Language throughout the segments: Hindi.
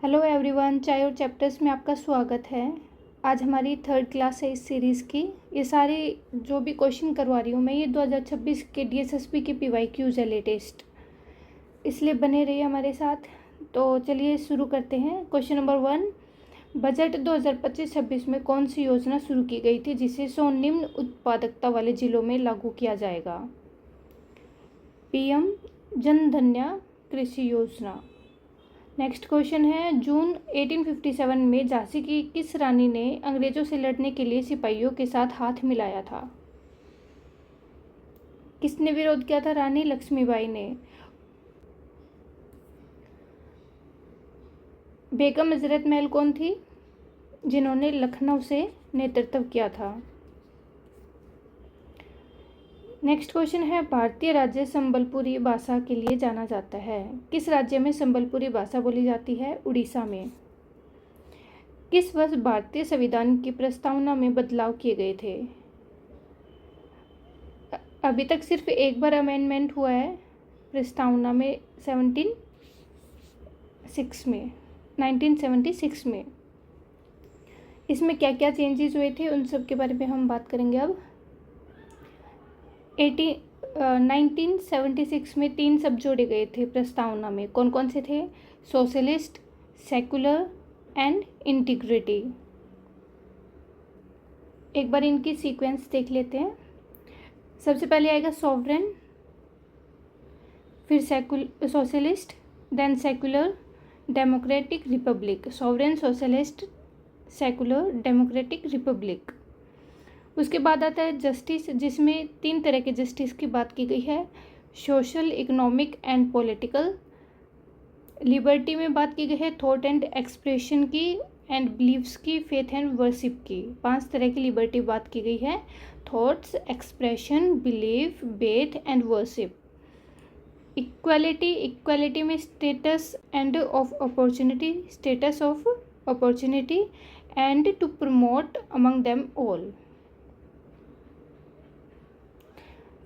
हेलो एवरीवन, चाय और चैप्टर्स में आपका स्वागत है। आज हमारी थर्ड क्लास है इस सीरीज़ की। ये सारे जो भी क्वेश्चन करवा रही हूँ मैं, ये 2026 के डीएसएसपी के पीवाईक्यूज है लेटेस्ट, इसलिए बने रहिए हमारे साथ। तो चलिए शुरू करते हैं। क्वेश्चन नंबर 1, बजट 2025-26 में कौन सी योजना शुरू की गई थी जिसे 100 निम्न उत्पादकता वाले जिलों में लागू किया जाएगा? पीएम जनधन्य कृषि योजना। नेक्स्ट क्वेश्चन है, जून 1857 में झांसी की किस रानी ने अंग्रेजों से लड़ने के लिए सिपाहियों के साथ हाथ मिलाया था? किसने विरोध किया था? रानी लक्ष्मीबाई ने। बेगम हजरत महल कौन थी जिन्होंने लखनऊ से नेतृत्व किया था? नेक्स्ट क्वेश्चन है, भारतीय राज्य संबलपुरी भाषा के लिए जाना जाता है। किस राज्य में संबलपुरी भाषा बोली जाती है? उड़ीसा में। किस वर्ष भारतीय संविधान की प्रस्तावना में बदलाव किए गए थे? अभी तक सिर्फ एक बार अमेंडमेंट हुआ है प्रस्तावना में, 1976 में। इसमें क्या क्या चेंजेस हुए थे उन सब के बारे में हम बात करेंगे अब। 1976 में 3 शब्द जोड़े गए थे प्रस्तावना में। कौन कौन से थे? Socialist, secular and integrity. एक बार इनकी सीक्वेंस देख लेते हैं। सबसे पहले आएगा सॉवरेन, फिर socialist, then secular, democratic, republic. Sovereign, socialist, secular, democratic, republic. उसके बाद आता है जस्टिस, जिसमें 3 तरह के जस्टिस की बात की गई है, social, economic and political. Liberty में बात की गई है थॉट एंड एक्सप्रेशन की, एंड बिलीव्स की, फेथ एंड वर्शिप की। 5 तरह की लिबर्टी बात की गई है, thoughts, expression, believe, faith and worship. Equality में status of opportunity and to promote among them all.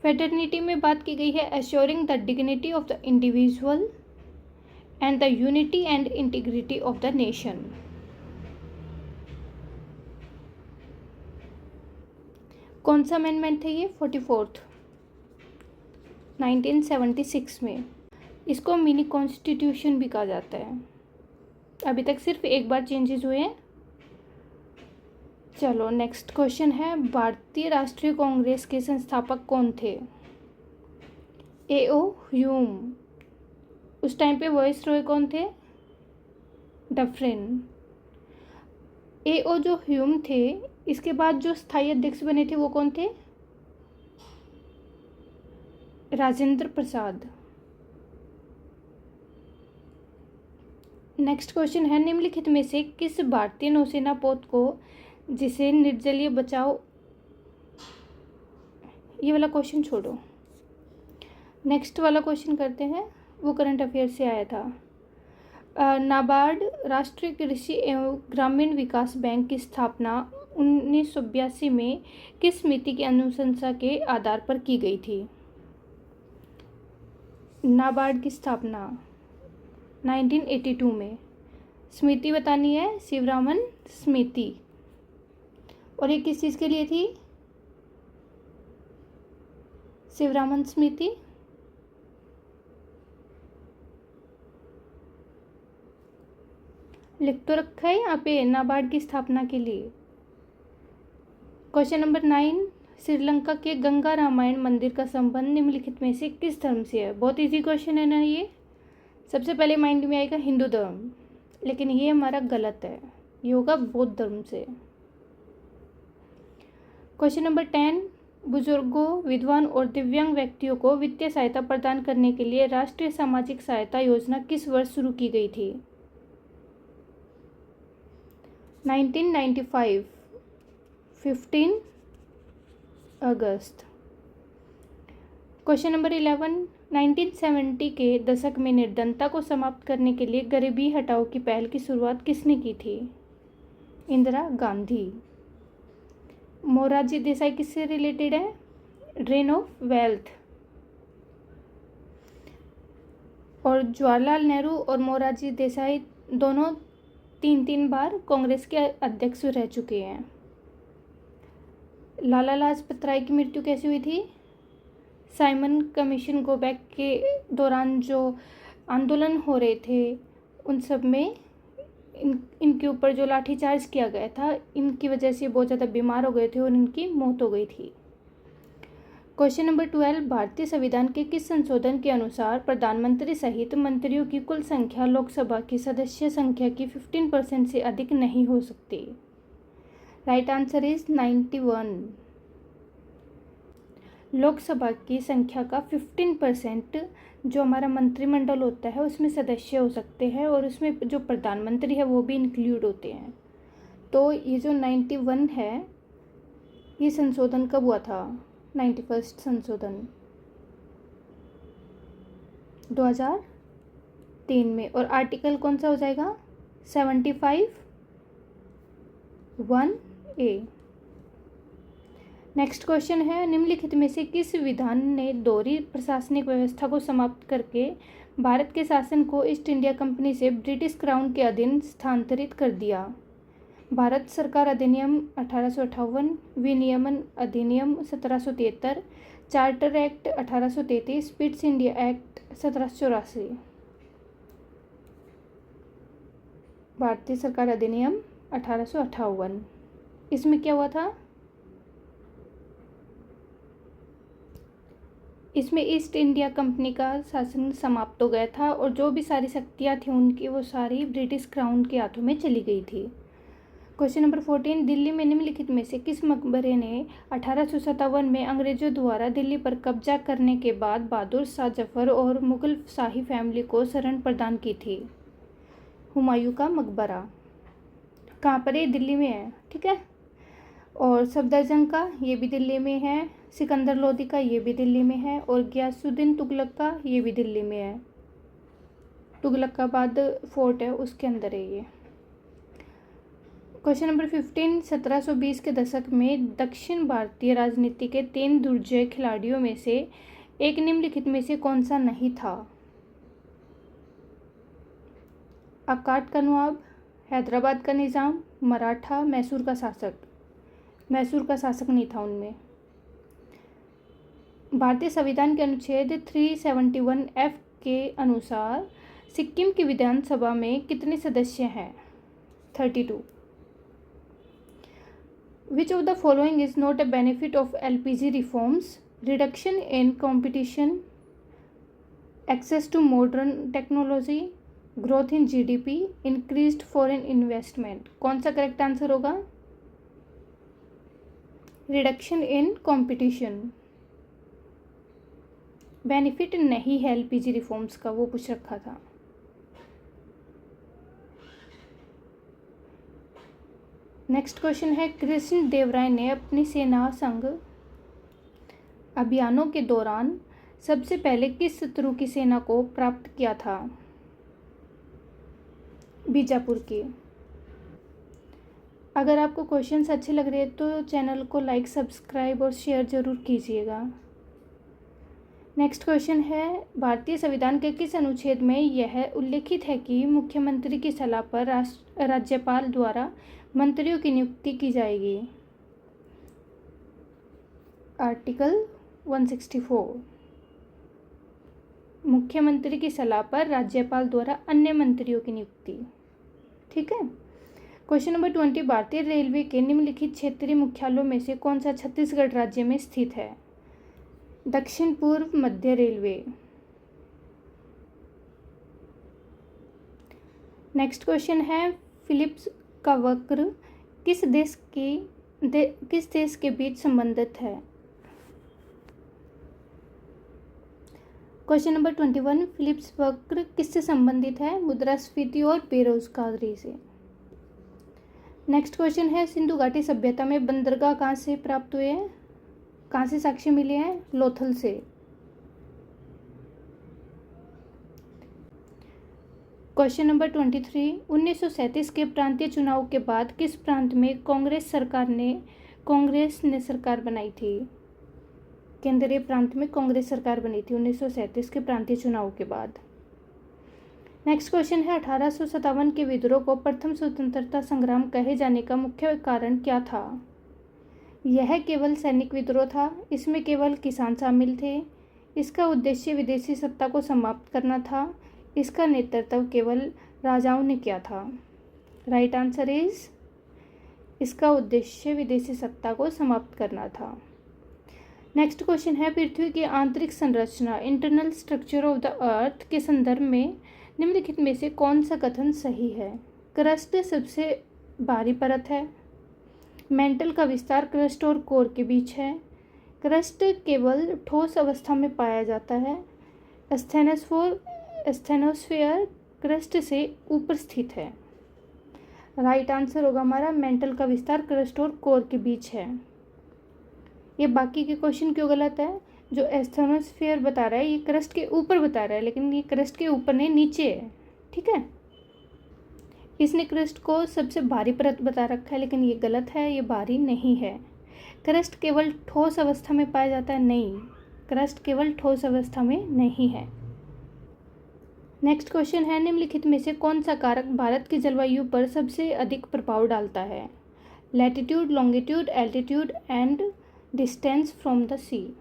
Fraternity में बात की गई है assuring the dignity of the individual and the unity and integrity of the nation. कौन सा अमेंडमेंट था ये? 44th, 1976 में। इसको मिनी कॉन्स्टिट्यूशन भी कहा जाता है। अभी तक सिर्फ एक बार चेंजेस हुए हैं। चलो नेक्स्ट क्वेश्चन है, भारतीय राष्ट्रीय कांग्रेस के संस्थापक कौन थे? A.O. ह्यूम। उस टाइम पे वॉइस रॉय कौन थे? डफरिन। A.O. जो ह्यूम थे, इसके बाद जो स्थायी अध्यक्ष बने थे वो कौन थे? राजेंद्र प्रसाद। नेक्स्ट क्वेश्चन है, निम्नलिखित में से किस भारतीय नौसेना पोत को, जिसे निर्जलीय बचाओ, ये वाला क्वेश्चन छोड़ो, नेक्स्ट वाला क्वेश्चन करते हैं, वो करंट अफेयर से आया था। नाबार्ड, राष्ट्रीय कृषि एवं ग्रामीण विकास बैंक की स्थापना 1982 में किस समिति की अनुशंसा के आधार पर की गई थी? नाबार्ड की स्थापना 1982 में। समिति बतानी है, शिवरामन समिति। और ये किस चीज़ के लिए थी? शिवरामन समिति लिख तो रखा है यहाँ पे, नाबार्ड की स्थापना के लिए। क्वेश्चन नंबर 9, श्रीलंका के गंगा रामायण मंदिर का संबंध निम्नलिखित में से किस धर्म से है? बहुत इजी क्वेश्चन है ना ये। सबसे पहले माइंड में आएगा हिंदू धर्म, लेकिन ये हमारा गलत है, ये होगा बौद्ध धर्म से। क्वेश्चन नंबर 10, बुजुर्गों, विधवान और दिव्यांग व्यक्तियों को वित्तीय सहायता प्रदान करने के लिए राष्ट्रीय सामाजिक सहायता योजना किस वर्ष शुरू की गई थी? 1995, 15 अगस्त। क्वेश्चन नंबर 11, 1970 के दशक में निर्धनता को समाप्त करने के लिए गरीबी हटाओ की पहल की शुरुआत किसने की थी? इंदिरा गांधी। मोरारजी देसाई किससे रिलेटेड है? Drain of wealth. और जवाहरलाल नेहरू और मोरारजी देसाई दोनों तीन बार कांग्रेस के अध्यक्ष रह चुके हैं। लाला लाजपत राय की मृत्यु कैसे हुई थी? साइमन कमीशन गो बैक के दौरान जो आंदोलन हो रहे थे उन सब में इनके ऊपर जो लाठीचार्ज किया गया था, इनकी वजह से बहुत ज़्यादा बीमार हो गए थे और इनकी मौत हो गई थी। क्वेश्चन नंबर 12, भारतीय संविधान के किस संशोधन के अनुसार प्रधानमंत्री सहित मंत्रियों की कुल संख्या लोकसभा की सदस्य संख्या की 15% से अधिक नहीं हो सकती? Right answer is 91। लोकसभा की संख्या का 15% जो हमारा मंत्रिमंडल होता है उसमें सदस्य हो सकते हैं और उसमें जो प्रधानमंत्री है वो भी इंक्लूड होते हैं। तो ये जो 91 है ये संशोधन कब हुआ था? 91st संशोधन 2003 में। और आर्टिकल कौन सा हो जाएगा? 75(1)(a). नेक्स्ट क्वेश्चन है, निम्नलिखित में से किस विधान ने दोहरी प्रशासनिक व्यवस्था को समाप्त करके भारत के शासन को ईस्ट इंडिया कंपनी से ब्रिटिश क्राउन के अधीन स्थानांतरित कर दिया? भारत सरकार अधिनियम 1858, विनियमन अधिनियम 1773, charter act 1833, Pitt's India act 1784। भारतीय सरकार अधिनियम 1858। इसमें क्या हुआ था? इसमें ईस्ट इंडिया कंपनी का शासन समाप्त हो गया था और जो भी सारी शक्तियाँ थी उनकी वो सारी ब्रिटिश क्राउन के हाथों में चली गई थी। क्वेश्चन नंबर 14, दिल्ली में निम्नलिखित में से किस मकबरे ने 1857 में अंग्रेजों द्वारा दिल्ली पर कब्जा करने के बाद बहादुर शाह जफर और मुगल शाही फैमिली को शरण प्रदान की थी? हुमायूं का मकबरा। कहाँ पर है? दिल्ली में है, ठीक है। और सफदरजंग का ये भी दिल्ली में है, सिकंदर लोदी का ये भी दिल्ली में है और गयासुद्दीन तुगलक का ये भी दिल्ली में है। तुगलकाबाद फोर्ट है उसके अंदर है ये। क्वेश्चन नंबर 15, 1720 के दशक में दक्षिण भारतीय राजनीति के 3 दुर्जय खिलाड़ियों में से एक निम्नलिखित में से कौन सा नहीं था? अक्काट का नवाब, हैदराबाद का निज़ाम, मराठा, मैसूर का शासक। मैसूर का शासक नहीं था उनमें। भारतीय संविधान के अनुच्छेद 371(f) के अनुसार सिक्किम की विधानसभा में कितने सदस्य हैं? 32। Which of the following is not a benefit of LPG reforms? Reduction in competition, access to modern technology, growth in GDP, increased foreign investment। कौन सा करेक्ट आंसर होगा? Reduction in competition. बेनिफिट नहीं है एलपीजी रिफॉर्म्स का, वो पूछ रखा था। नेक्स्ट क्वेश्चन है, कृष्ण देव राय ने अपनी सेना संघ अभियानों के दौरान सबसे पहले किस शत्रु की सेना को प्राप्त किया था? बीजापुर की। अगर आपको क्वेश्चंस अच्छे लग रहे हैं तो चैनल को लाइक, सब्सक्राइब और शेयर ज़रूर कीजिएगा। नेक्स्ट क्वेश्चन है, भारतीय संविधान के किस अनुच्छेद में यह उल्लेखित है कि मुख्यमंत्री की सलाह पर राज्यपाल द्वारा मंत्रियों की नियुक्ति की जाएगी? आर्टिकल 164। मुख्यमंत्री की सलाह पर राज्यपाल द्वारा अन्य मंत्रियों की नियुक्ति, ठीक है। क्वेश्चन नंबर 20, भारतीय रेलवे के निम्नलिखित क्षेत्रीय मुख्यालयों में से कौन सा छत्तीसगढ़ राज्य में स्थित है? दक्षिण पूर्व मध्य रेलवे। नेक्स्ट क्वेश्चन है, फिलिप्स का वक्र किस देश के बीच संबंधित है? क्वेश्चन नंबर 21, फिलिप्स वक्र किससे संबंधित है? मुद्रास्फीति और बेरोजगारी से। नेक्स्ट क्वेश्चन है, सिंधु घाटी सभ्यता में बंदरगाह कहाँ से प्राप्त हुए हैं? कहाँ से साक्ष्य मिले हैं? लोथल से। क्वेश्चन नंबर 23, 1937 के प्रांतीय चुनाव के बाद किस प्रांत में कांग्रेस ने सरकार बनाई थी? केंद्रीय प्रांत में कांग्रेस सरकार बनी थी 1937 के प्रांतीय चुनाव के बाद। नेक्स्ट क्वेश्चन है 1857 के विद्रोह को प्रथम स्वतंत्रता संग्राम कहे जाने का मुख्य कारण क्या था? यह केवल सैनिक विद्रोह था। इसमें केवल किसान शामिल थे। इसका उद्देश्य विदेशी सत्ता को समाप्त करना था। इसका नेतृत्व केवल राजाओं ने किया था। राइट आंसर इज, इसका उद्देश्य विदेशी सत्ता को समाप्त करना था। नेक्स्ट क्वेश्चन है पृथ्वी की आंतरिक संरचना internal structure of the earth के संदर्भ में निम्नलिखित में से कौन सा कथन सही है? क्रस्ट सबसे बाहरी परत है। मेंटल का विस्तार क्रस्ट और कोर के बीच है। क्रस्ट केवल ठोस अवस्था में पाया जाता है। एस्थेनोस्फेयर क्रस्ट से ऊपर स्थित है। राइट आंसर होगा हमारा मेंटल का विस्तार क्रस्ट और कोर के बीच है। ये बाकी के क्वेश्चन क्यों गलत है? जो एस्थेनोस्फेयर बता रहा है ये क्रस्ट के ऊपर बता रहा है, लेकिन ये क्रस्ट के ऊपर नहीं, नीचे है। ठीक है, इसने क्रस्ट को सबसे भारी परत बता रखा है, लेकिन ये गलत है, ये भारी नहीं है। क्रस्ट केवल ठोस अवस्था में पाया जाता है, नहीं, क्रस्ट केवल ठोस अवस्था में नहीं है। नेक्स्ट क्वेश्चन है निम्नलिखित में से कौन सा कारक भारत की जलवायु पर सबसे अधिक प्रभाव डालता है? Latitude, longitude, altitude and distance from the sea.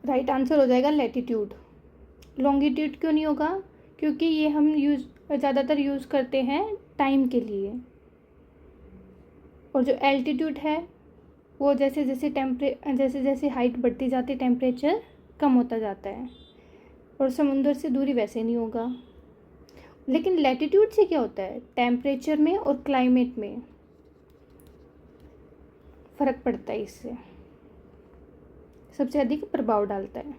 Right answer हो जाएगा लैटिट्यूड। लॉन्गिट्यूड क्यों नहीं होगा? क्योंकि ये हम ज़्यादातर यूज़ करते हैं टाइम के लिए। और जो एल्टीट्यूड है वो जैसे जैसे हाइट बढ़ती जाती टेम्परेचर कम होता जाता है। और समुंदर से दूरी वैसे नहीं होगा। लेकिन लैटिट्यूड से क्या होता है? टेम्परेचर में और क्लाइमेट में फ़र्क पड़ता है, इससे सबसे अधिक प्रभाव डालता है।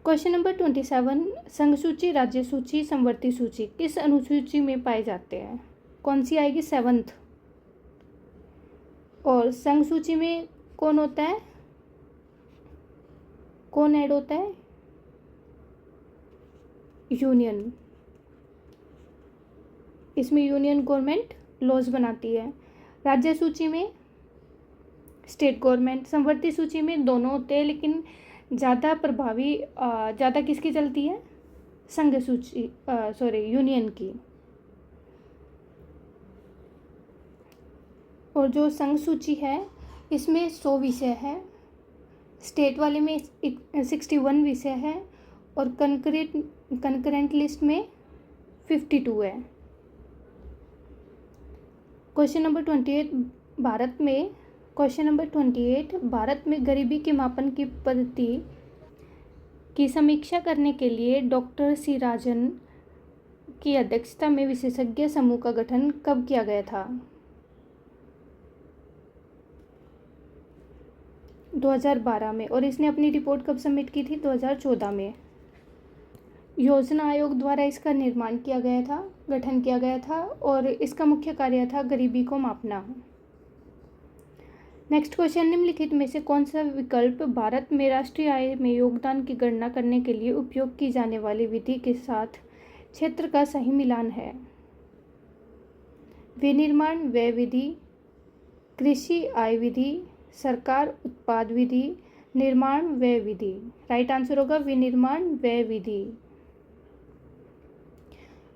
क्वेश्चन नंबर 27, संघ सूची, राज्य सूची, समवर्ती सूची किस अनुसूची में पाए जाते हैं? कौन सी आएगी? 7th। और संघ सूची में कौन होता है, कौन ऐड होता है? यूनियन। इसमें यूनियन गवर्नमेंट लॉज बनाती है। राज्य सूची में स्टेट गवर्नमेंट। समवर्ती सूची में दोनों होते हैं, लेकिन ज़्यादा प्रभावी ज़्यादा किसकी चलती है? संघ सूची, यूनियन की। और जो संघ सूची है इसमें 100 विषय है। स्टेट वाले में 61 विषय है। और कंकरेंट लिस्ट में 52 है। क्वेश्चन नंबर 28, भारत में गरीबी के मापन की पद्धति की समीक्षा करने के लिए डॉक्टर सी राजन की अध्यक्षता में विशेषज्ञ समूह का गठन कब किया गया था? 2012 में। और इसने अपनी रिपोर्ट कब सबमिट की थी? 2014 में। योजना आयोग द्वारा इसका निर्माण किया गया था, गठन किया गया था। और इसका मुख्य कार्य था गरीबी को मापना। नेक्स्ट क्वेश्चन, निम्नलिखित में से कौन सा विकल्प भारत में राष्ट्रीय आय में योगदान की गणना करने के लिए उपयोग की जाने वाली विधि के साथ क्षेत्र का सही मिलान है? विनिर्माण व्यय विधि, कृषि आय विधि, सरकार उत्पाद विधि, निर्माण व्यय विधि। राइट आंसर होगा विनिर्माण व्यय विधि।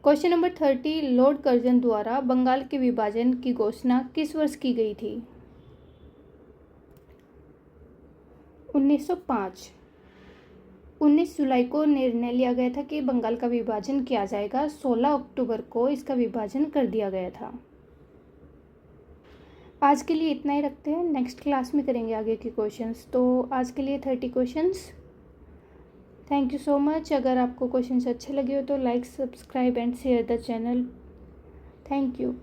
क्वेश्चन नंबर 30, लॉर्ड कर्जन द्वारा बंगाल के विभाजन की घोषणा किस वर्ष की गई थी? 1905। 19 जुलाई को निर्णय लिया गया था कि बंगाल का विभाजन किया जाएगा। 16 अक्टूबर को इसका विभाजन कर दिया गया था। आज के लिए इतना ही रखते हैं, नेक्स्ट क्लास में करेंगे आगे के क्वेश्चंस। तो आज के लिए 30 questions. Thank you so much. अगर आपको क्वेश्चंस अच्छे लगे हो तो like, subscribe and share the channel. Thank you.